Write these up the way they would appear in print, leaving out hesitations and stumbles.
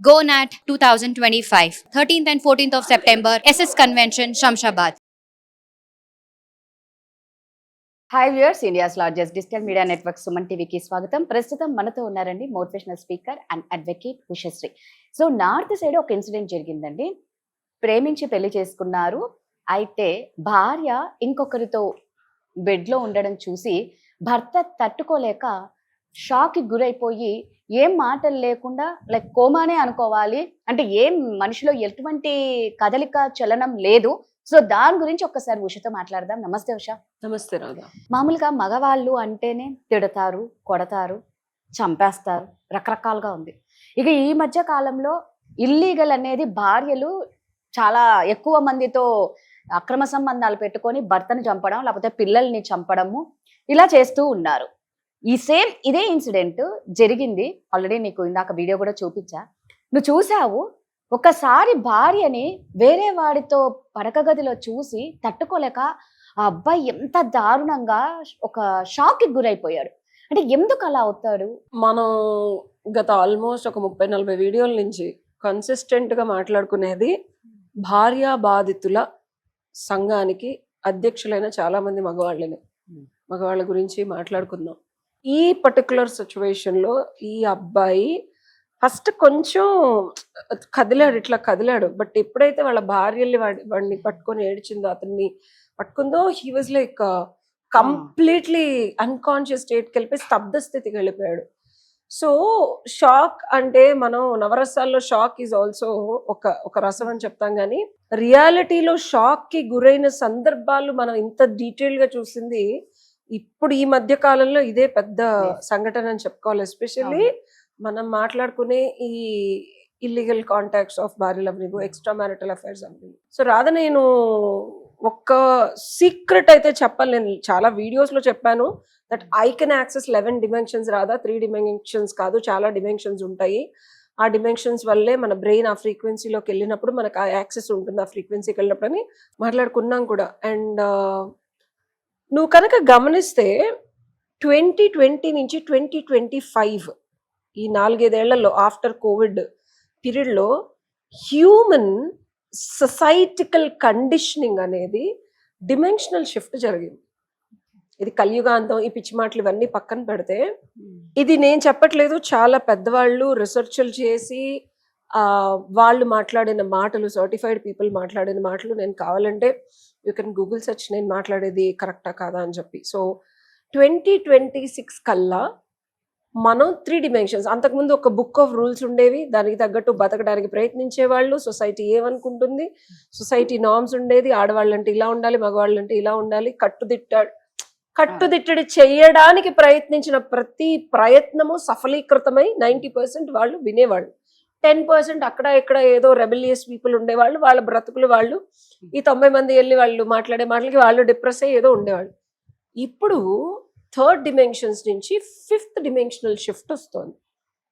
GoNat 2025, 13th and 14th of September, SS Convention, Shamshabad. Hi viewers, India's largest digital media network Suman టీవీకి స్వాగతం. ప్రస్తుతం మనతో ఉన్నారండి motivational speaker and advocate Ushasri. So north side ఒక incident జరిగిందండి. ప్రేమించి పెళ్లి చేసుకున్నారు. అయితే భార్య ఇంకొకరితో బెడ్లో ఉండడం చూసి భర్త తట్టుకోలేక షాక్కి గురైపోయి ఏం మాటలు లేకుండా లైక్ కోమానే అనుకోవాలి, అంటే ఏం మనిషిలో ఎటువంటి కదలిక చలనం లేదు. సో దాని గురించి ఒక్కసారి ఉషతో మాట్లాడదాం. నమస్తే ఉష. నమస్తే రాధా. మామూలుగా మగవాళ్ళు అంటేనే తిడతారు, కొడతారు, చంపేస్తారు, రకరకాలుగా ఉంది. ఇక ఈ మధ్య కాలంలో ఇల్లీగల్ అనేది భార్యలు చాలా ఎక్కువ మందితో అక్రమ సంబంధాలు పెట్టుకొని భర్తను చంపడం, లేకపోతే పిల్లల్ని చంపడము ఇలా చేస్తూ ఉన్నారు. ఇదే ఇన్సిడెంట్ జరిగింది. ఆల్రెడీ నీకు ఇందాక వీడియో కూడా చూపించా, నువ్వు చూసావు. ఒకసారి భార్యని వేరే వాడితో పడక గదిలో చూసి తట్టుకోలేక ఆ అబ్బాయి ఎంత దారుణంగా ఒక షాక్కి గురైపోయాడు. అంటే ఎందుకు అలా అవుతాడు? మనం గత ఆల్మోస్ట్ ఒక 30-40 వీడియోల నుంచి కన్సిస్టెంట్ గా మాట్లాడుకునేది భార్యా బాధితుల సంఘానికి అధ్యక్షులైన చాలా మంది మగవాళ్ళ గురించి మాట్లాడుకుందాం. ఈ పర్టికులర్ సిచ్యువేషన్ లో ఈ అబ్బాయి ఫస్ట్ కొంచెం ఇట్లా కదిలాడు. బట్ ఎప్పుడైతే వాళ్ళ భార్యల్ని వాడిని పట్టుకొని ఏడ్చిందో, అతన్ని పట్టుకుందో, he was like completely unconscious స్టేట్కి వెళ్ళిపోయి స్తబ్ద స్థితికి వెళ్ళిపోయాడు. సో షాక్ అంటే మనం నవరసాల్లో షాక్ ఈజ్ ఆల్సో ఒక రసం అని చెప్తాం, కానీ రియాలిటీలో షాక్ కి గురైన సందర్భాలు మనం ఇంత డీటెయిల్ గా చూసింది ఇప్పుడు ఈ మధ్య కాలంలో ఇదే పెద్ద సంఘటన అని చెప్పుకోవాలి. ఎస్పెషల్లీ మనం మాట్లాడుకునే ఈ ఇల్లీగల్ కాంటాక్ట్స్ ఆఫ్ భార్య లవ్నింగ్, ఎక్స్ట్రా మ్యారిటల్ అఫైర్స్ అవ్వి. సో రాధా, నేను ఒక్క సీక్రెట్ అయితే చెప్పాలి. నేను చాలా వీడియోస్ లో చెప్పాను that I can access 11 dimensions. Radha, 3 dimensions కాదు, చాలా డిమెన్షన్స్ ఉంటాయి. ఆ డిమెన్షన్స్ వల్లే మన బ్రెయిన్ ఆ ఫ్రీక్వెన్సీలోకి వెళ్ళినప్పుడు మనకు ఆ యాక్సెస్ ఉంటుంది, ఆ ఫ్రీక్వెన్సీకి వెళ్ళినప్పుడు అని మాట్లాడుకున్నాం కూడా. అండ్ నువ్వు కనుక గమనిస్తే 2020 నుంచి 2025 ఈ 4-5 ఏళ్లలో ఆఫ్టర్ కోవిడ్ పీరియడ్లో హ్యూమన్ సొసైటికల్ కండిషనింగ్ అనేది డిమెన్షనల్ షిఫ్ట్ జరిగింది. ఇది కలియుగాంతం, ఈ పిచ్చి మాటలు ఇవన్నీ పక్కన పెడితే, ఇది నేను చెప్పట్లేదు, చాలా పెద్దవాళ్ళు రీసెర్చ్లు చేసి వాళ్ళు మాట్లాడిన మాటలు, సర్టిఫైడ్ పీపుల్ మాట్లాడిన మాటలు. నేను కావాలంటే యూ కెన్ గూగుల్ సెర్చ్ నేను మాట్లాడేది కరెక్టా కాదా అని చెప్పి. సో 2026 కల్లా మనం 3 డిమెన్షన్స్, అంతకుముందు ఒక బుక్ ఆఫ్ రూల్స్ ఉండేవి, దానికి తగ్గట్టు బతకడానికి ప్రయత్నించే వాళ్ళు, సొసైటీ ఏమనుకుంటుంది, సొసైటీ నార్మ్స్ ఉండేది, ఆడవాళ్ళు అంటే ఇలా ఉండాలి, మగవాళ్ళు అంటే ఇలా ఉండాలి, కట్టుదిట్టడి చేయడానికి ప్రయత్నించిన ప్రతి ప్రయత్నము సఫలీకృతమై 90% వాళ్ళు వినేవాళ్ళు. 10% అక్కడ ఇక్కడ ఏదో రెబెలియస్ పీపుల్ ఉండేవాళ్ళు, వాళ్ళ బ్రతుకులు వాళ్ళు, ఈ 90 మంది వెళ్ళి వాళ్ళు మాట్లాడే మాటలకి వాళ్ళు డిప్రెస్ అయ్యి ఏదో ఉండేవాళ్ళు. ఇప్పుడు 3rd డిమెన్షన్స్ నుంచి 5th డిమెన్షనల్ షిఫ్ట్ వస్తుంది.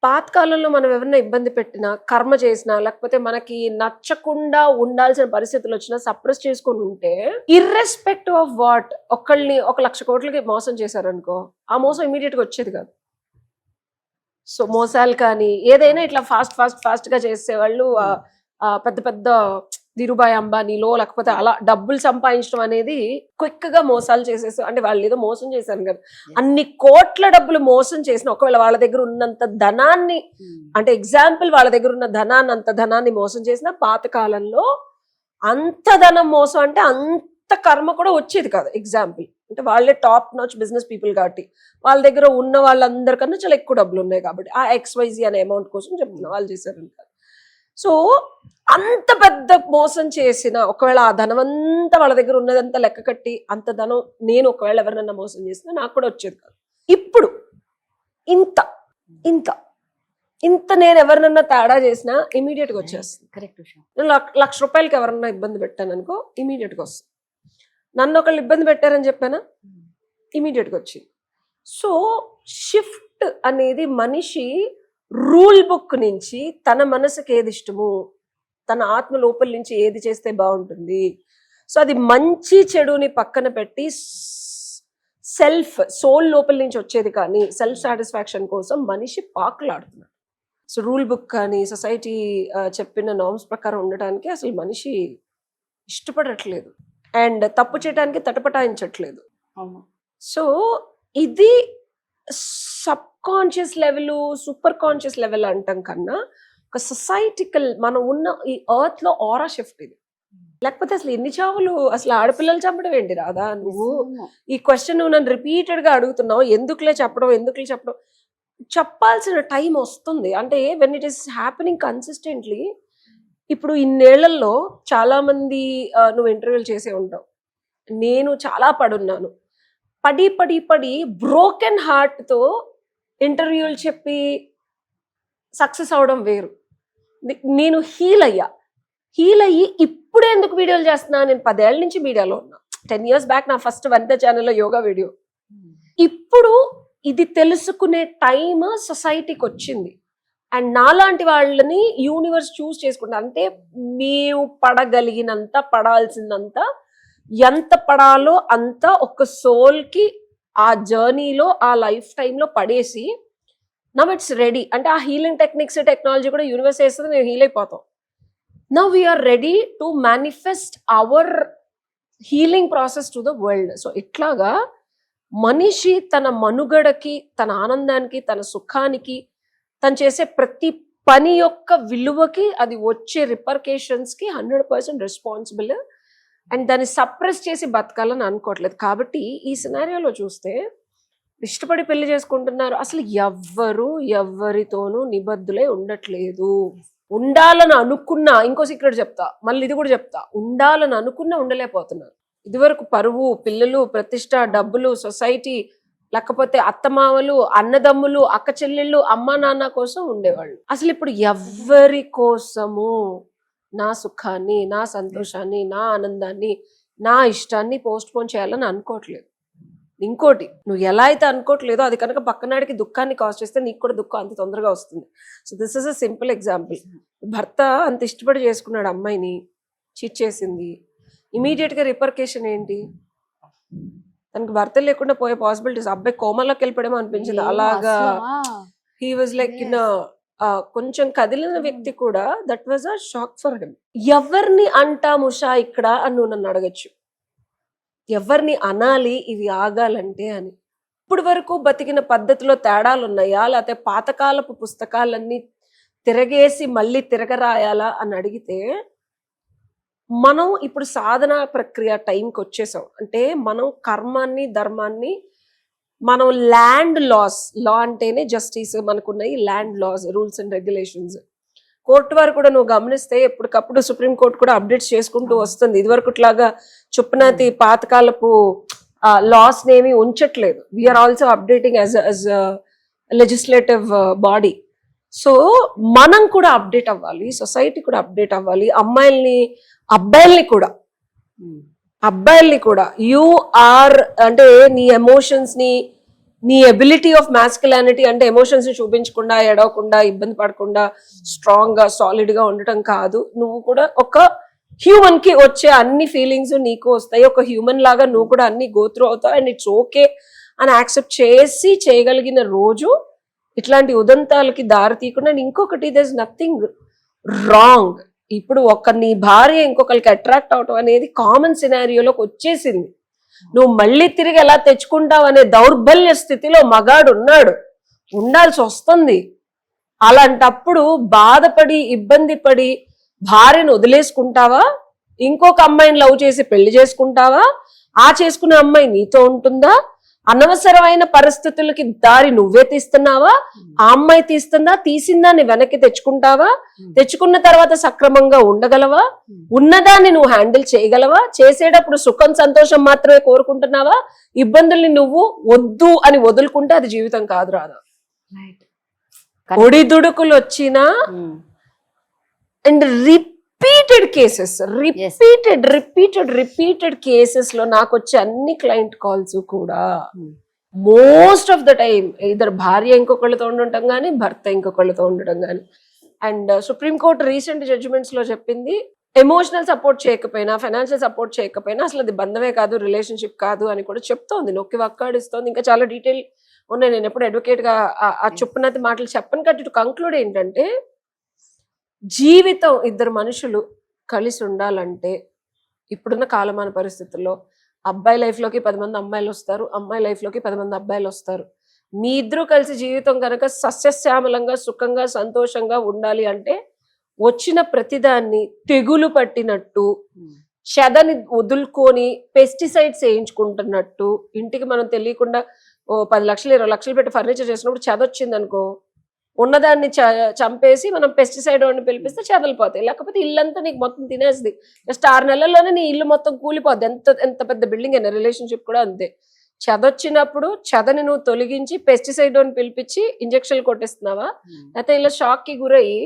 పాతకాలంలో మనం ఎవరైనా ఇబ్బంది పెట్టినా, కర్మ చేసినా, లేకపోతే మనకి నచ్చకుండా ఉండాల్సిన పరిస్థితులు వచ్చినా సప్రెస్ చేసుకొని ఉంటే, ఇర్రెస్పెక్టివ్ ఆఫ్ వాట్, ఒకళ్ళని 1,00,000 కోట్లకి మోసం చేశారనుకో, ఆ మోసం ఇమీడియట్ గా వచ్చేది కాదు. సో మోసాలు కానీ ఏదైనా ఇట్లా ఫాస్ట్ గా చేసేవాళ్ళు, పెద్ద పెద్ద ధీరుభాయ్ అంబానీలో లేకపోతే అలా డబ్బులు సంపాదించడం అనేది క్విక్ గా మోసాలు చేసేసి, అంటే వాళ్ళు ఏదో మోసం చేశారు కదా, అన్ని కోట్ల డబ్బులు మోసం చేసిన, ఒకవేళ వాళ్ళ దగ్గర ఉన్నంత ధనాన్ని, అంటే ఎగ్జాంపుల్ వాళ్ళ దగ్గర ఉన్న ధనాన్ని, అంత ధనాన్ని మోసం చేసిన, పాతకాలంలో అంత ధనం మోసం అంటే అంత కర్మ కూడా వచ్చేది కాదు. ఎగ్జాంపుల్ అంటే వాళ్ళే టాప్ నాచ్ బిజినెస్ పీపుల్ కాబట్టి, వాళ్ళ దగ్గర ఉన్న వాళ్ళందరికన్నా చాలా ఎక్కువ డబ్బులు ఉన్నాయి కాబట్టి ఆ XYZ అనే అమౌంట్ కోసం చెప్తున్నా వాళ్ళు చేశారని కాదు. సో అంత పెద్ద మోసం చేసిన, ఒకవేళ ఆ ధనం అంతా వాళ్ళ దగ్గర ఉన్నదంతా లెక్క కట్టి అంత ధనం నేను ఒకవేళ ఎవరినన్నా మోసం చేసినా నాకు కూడా వచ్చేది కాదు. ఇప్పుడు ఇంత ఇంత ఇంత నేను ఎవరినన్నా తేడా చేసినా ఇమీడియట్ గా వచ్చేస్తుంది. కరెక్ట్. ₹1,00,000 ఎవరన్నా ఇబ్బంది పెట్టాను అనుకో, ఇమీడియట్ గా వస్తుంది. నన్ను ఒకళ్ళు ఇబ్బంది పెట్టారని చెప్పానా, ఇమీడియట్ గా వచ్చింది. సో షిఫ్ట్ అనేది మనిషి రూల్ బుక్ నుంచి తన మనసుకి ఏది ఇష్టము, తన ఆత్మ లోపల నుంచి ఏది చేస్తే బాగుంటుంది, సో అది మంచి చెడుని పక్కన పెట్టి సోల్ లోపల నుంచి వచ్చేది కానీ సెల్ఫ్ సాటిస్ఫాక్షన్ కోసం మనిషి పాకులాడుతున్నాడు. సో రూల్ బుక్ కానీ సొసైటీ చెప్పిన నార్మ్స్ ప్రకారం ఉండటానికి అసలు మనిషి ఇష్టపడట్లేదు అండ్ తప్పు చేయడానికి తటపటాయించట్లేదు. అవును. సో ఇది sub conscious level super conscious level అంటాం కన్నా ఒక సొసైటికల్ మనం ఉన్న ఈ ఎర్త్ లో ఆరా షిఫ్ట్ ఇది. లేకపోతే అసలు ఎన్ని చావులు అసలు ఆడపిల్లలు చంపడం ఏంటి రాదా? నువ్వు ఈ క్వశ్చన్ నువ్వు నన్ను రిపీటెడ్ గా అడుగుతున్నావు, ఎందుకులే చెప్పడం చెప్పాల్సిన టైం వస్తుంది. అంటే when it is happening consistently. ఇప్పుడు ఇన్నేళ్లలో చాలా మంది నువ్వు ఇంటర్వ్యూలు చేసే ఉంటావు, నేను చాలా పడున్నాను. పడి బ్రోకెన్ హార్ట్ తో ఇంటర్వ్యూలు చెప్పి సక్సెస్ అవడం వేరు. నేను హీల్ అయ్యి ఇప్పుడే ఎందుకు వీడియోలు చేస్తున్నా? నేను 10 ఏళ్ల నుంచి మీడియాలో ఉన్నా. 10 years బ్యాక్ నా ఫస్ట్ వనిత ఛానల్లో యోగా వీడియో. ఇప్పుడు ఇది తెలుసుకునే టైం సొసైటీకి వచ్చింది అండ్ నాలాంటి వాళ్ళని యూనివర్స్ చూస్ చేసుకుంటా. అంటే మేము పడగలిగినంత పడాల్సిందంత ఎంత పడాలో అంత ఒక సోల్కి ఆ జర్నీలో ఆ లైఫ్ టైంలో పడేసి నవ్ ఇట్స్ రెడీ. అంటే ఆ హీలింగ్ టెక్నిక్స్ టెక్నాలజీ కూడా యూనివర్స్ వేస్తుంది, మేము హీల్ అయిపోతాం. Now we're ready to manifest our healing process to the world. So ఇట్లాగా మనిషి తన మనుగడకి, తన ఆనందానికి, తన సుఖానికి, తను చేసే ప్రతి పని యొక్క విలువకి, అది వచ్చే రిపర్కేషన్స్కి 100% రెస్పాన్సిబుల్. అండ్ దాన్ని సప్రెస్ చేసి బతకాలని అనుకోవట్లేదు. కాబట్టి ఈ సినారియోలో చూస్తే ఇష్టపడి పెళ్లి చేసుకుంటున్నారు. అసలు ఎవరితోనూ నిబద్ధులై ఉండట్లేదు. ఉండాలని అనుకున్నా, ఇంకో సీక్రెట్ చెప్తా, మళ్ళీ ఇది కూడా చెప్తా, ఉండాలని అనుకున్నా ఉండలేకపోతున్నారు. ఇదివరకు పరువు, పిల్లలు, ప్రతిష్ట, డబ్బులు, సొసైటీ, లేకపోతే అత్తమామలు, అన్నదమ్ములు, అక్క చెల్లెళ్ళు, అమ్మ నాన్న కోసం ఉండేవాళ్ళు. అసలు ఇప్పుడు ఎవరి కోసము నా సుఖాన్ని, నా సంతోషాన్ని, నా ఆనందాన్ని, నా ఇష్టాన్ని పోస్ట్ పోన్ చేయాలని అనుకోవట్లేదు. ఇంకోటి, నువ్వు ఎలా అయితే అనుకోవట్లేదో అది కనుక పక్కనాడికి దుఃఖాన్ని కాజ్ చేస్తే నీకు కూడా దుఃఖం అంత తొందరగా వస్తుంది. So this is a simple example. భర్త అంత ఇష్టపడి చేసుకున్నాడు, అమ్మాయిని చీట్ చేసింది. ఇమీడియట్ గా రిపర్కేషన్ ఏంటి? తనకి భర్త లేకుండా పోయే పాసిబిలిటీస్. అబ్బాయి కోమలోకి వెళ్ళిపోవడమో అనిపించింది. అలాగా హీ వాజ్ లైక్ ఇన్ కొంచెం కదిలిన వ్యక్తి కూడా that was a shock for him. ఎవరిని అంటాం ఉషా ఇక్కడ అని నువ్వు నన్ను అడగచ్చు. ఎవరిని అనాలి ఇవి ఆగాలంటే అని. ఇప్పుడు వరకు బతికిన పద్ధతిలో తేడాలు ఉన్నాయా, లేకపోతే పాతకాలపు పుస్తకాలన్నీ తిరగేసి మళ్ళీ తిరగరాయాలా అని అడిగితే మనం ఇప్పుడు సాధన ప్రక్రియ టైంకి వచ్చేసాం. అంటే మనం కర్మాన్ని, ధర్మాన్ని, మనం ల్యాండ్ లాస్, లా అంటేనే జస్టిస్, మనకున్నాయి land laws, rules and regulations. Court వారు కూడా నువ్వు గమనిస్తే ఎప్పటికప్పుడు సుప్రీం కోర్టు కూడా అప్డేట్స్ చేసుకుంటూ వస్తుంది. ఇదివరకు ఇట్లాగా చుప్పనాతి పాతకాలపు లాస్ నేమి ఉంచట్లేదు. We are also updating as legislative body. So మనం కూడా అప్డేట్ అవ్వాలి, సొసైటీ కూడా అప్డేట్ అవ్వాలి. అబ్బాయిల్ని కూడా యు ఆర్, అంటే నీ ఎమోషన్స్ ని, నీ ఎబిలిటీ ఆఫ్ మాస్కులానిటీ అంటే ఎమోషన్స్ ని చూపించకుండా, ఎడవకుండా, ఇబ్బంది పడకుండా, స్ట్రాంగ్ గా, సాలిడ్ గా ఉండటం కాదు. నువ్వు కూడా ఒక హ్యూమన్ కి వచ్చే అన్ని ఫీలింగ్స్ నీకు వస్తాయి. ఒక హ్యూమన్ లాగా నువ్వు కూడా అన్ని గోత్రూ అవుతావు. అండ్ ఇట్స్ ఓకే అని యాక్సెప్ట్ చేసి చేయగలిగిన రోజు ఇట్లాంటి ఉదంతాలకి దారి తీయకుండా. అండ్ ఇంకొకటి, దర్ ఇస్ నథింగ్ రాంగ్. ఇప్పుడు నీ భార్య ఇంకొకరికి అట్రాక్ట్ అవటం అనేది కామన్ సినారియోలోకి వచ్చేసింది. నువ్వు మళ్ళీ తిరిగి ఎలా తెచ్చుకుంటావు అనే దౌర్బల్య స్థితిలో మగాడు ఉన్నాడు, ఉండాల్సి వస్తుంది. అలాంటప్పుడు బాధపడి, ఇబ్బంది పడి భార్యను వదిలేసుకుంటావా? ఇంకొక అమ్మాయిని లవ్ చేసి పెళ్లి చేసుకుంటావా? ఆ చేసుకునే అమ్మాయి నీతో ఉంటుందా? అనవసరమైన పరిస్థితులకి దారి నువ్వే తీస్తున్నావా? ఆ అమ్మాయి తీస్తుందా? తీసిందాన్ని వెనక్కి తెచ్చుకుంటావా? తెచ్చుకున్న తర్వాత సక్రమంగా ఉండగలవా? ఉన్నదాన్ని నువ్వు హ్యాండిల్ చేయగలవా? చేసేటప్పుడు సుఖం, సంతోషం మాత్రమే కోరుకుంటున్నావా? ఇబ్బందుల్ని నువ్వు వద్దు అని వదులుకుంటే అది జీవితం కాదు రాదా. ఒడిదుడుకులు వచ్చినా అండ్ రిపీటెడ్ కేసెస్ లో నాకు వచ్చే అన్ని క్లయింట్ కాల్స్ కూడా మోస్ట్ ఆఫ్ ద టైమ్ ఇద్దరు భార్య ఇంకొకళ్ళతో ఉండటం కానీ, భర్త ఇంకొకళ్ళతో ఉండటం కానీ. అండ్ సుప్రీంకోర్టు రీసెంట్ జడ్జిమెంట్స్ లో చెప్పింది, ఎమోషనల్ సపోర్ట్ చేయకపోయినా, ఫైనాన్షియల్ సపోర్ట్ చేయకపోయినా అసలు అది బంధమే కాదు, రిలేషన్షిప్ కాదు అని కూడా చెప్తోంది, నొక్కి వక్కాడిస్తోంది. ఇంకా చాలా డీటెయిల్ ఉన్నాయి. నేను ఎప్పుడు అడ్వకేట్ గా ఆ చుప్పనతి మాటలు చెప్పను కాబట్టి టు కంక్లూడ్ ఏంటంటే, జీవితం ఇద్దరు మనుషులు కలిసి ఉండాలంటే ఇప్పుడున్న కాలమాన పరిస్థితుల్లో అబ్బాయి లైఫ్ లోకి 10 మంది అమ్మాయిలు వస్తారు, అమ్మాయి లైఫ్ లోకి 10 మంది అబ్బాయిలు వస్తారు. మీ ఇద్దరు కలిసి జీవితం కనుక సస్యశ్యామలంగా సుఖంగా సంతోషంగా ఉండాలి అంటే వచ్చిన ప్రతిదాన్ని తెగులు పట్టినట్టు చెదని వదులుకొని పెస్టిసైడ్స్ వేయించుకుంటున్నట్టు, ఇంటికి మనం తెలియకుండా 10 లక్షలు 20 లక్షలు పెట్టి ఫర్నిచర్ చేసినప్పుడు చెద వచ్చింది అనుకో, ఉన్నదాన్ని చంపేసి మనం పెస్టిసైడ్ వాడిని పిలిపిస్తే చెదలిపోతాయి. లేకపోతే ఇల్లంతా నీకు మొత్తం తినేస్తుంది. జస్ట్ 6 నెలల్లోనే నీ ఇల్లు మొత్తం కూలిపోద్ది. ఎంత పెద్ద బిల్డింగ్ అయినా. రిలేషన్షిప్ కూడా అంతే. చెదొచ్చినప్పుడు చెదని నువ్వు తొలగించి పెస్టిసైడ్ వాడిని పిలిపించి ఇంజక్షన్లు కొట్టిస్తున్నావా, లేకపోతే ఇలా షాక్ కి గురయ్యి.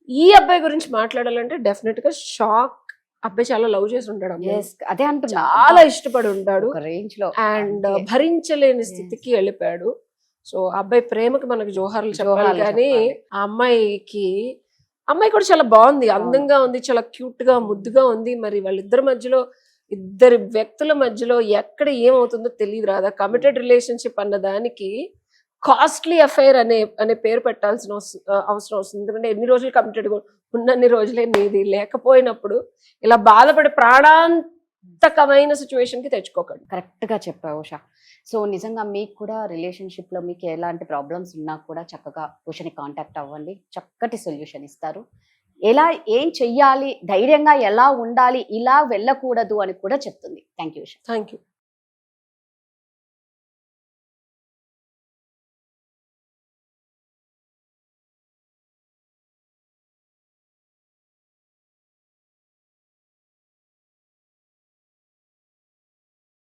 ఈ అబ్బాయి గురించి మాట్లాడాలంటే డెఫినెట్ గా షాక్. అబ్బాయి చాలా లవ్ చేసి ఉంటాడు, అదే అంటున్నా, చాలా ఇష్టపడి ఉంటాడు రేంజ్ లో అండ్ భరించలేని స్థితికి వెళ్ళిపోయాడు. సో అబ్బాయి ప్రేమకి మనకి జోహార్లు చెప్పాలి. కానీ ఆ అమ్మాయి కూడా చాలా బాగుంది, అందంగా ఉంది, చాలా క్యూట్ గా ముద్దుగా ఉంది. మరి వాళ్ళిద్దరి మధ్యలో, ఇద్దరు వ్యక్తుల మధ్యలో ఎక్కడ ఏమవుతుందో తెలియదు రాదా. కమిటెడ్ రిలేషన్షిప్ అన్న దానికి కాస్ట్లీ అఫైర్ అనే పేరు పెట్టాల్సిన అవసరం వస్తుంది. ఎందుకంటే ఎన్ని రోజులు కమిటెడ్ ఉన్నన్ని రోజులే నీది. లేకపోయినప్పుడు ఇలా బాధపడి ప్రాణాంతకమైన సిచ్యువేషన్ కి తెచ్చుకోకండి. కరెక్ట్ గా చెప్పావు ఉషా. సో నిజంగా మీకు కూడా రిలేషన్షిప్ లో మీకు ఎలాంటి ప్రాబ్లమ్స్ ఉన్నా కూడా చక్కగా ఉషని కాంటాక్ట్ అవ్వండి, చక్కటి సొల్యూషన్ ఇస్తారు. ఏం చెయ్యాలి, ధైర్యంగా ఎలా ఉండాలి, ఇలా వెళ్ళకూడదు అని కూడా చెప్తుంది. Thank you Usha. Thank you.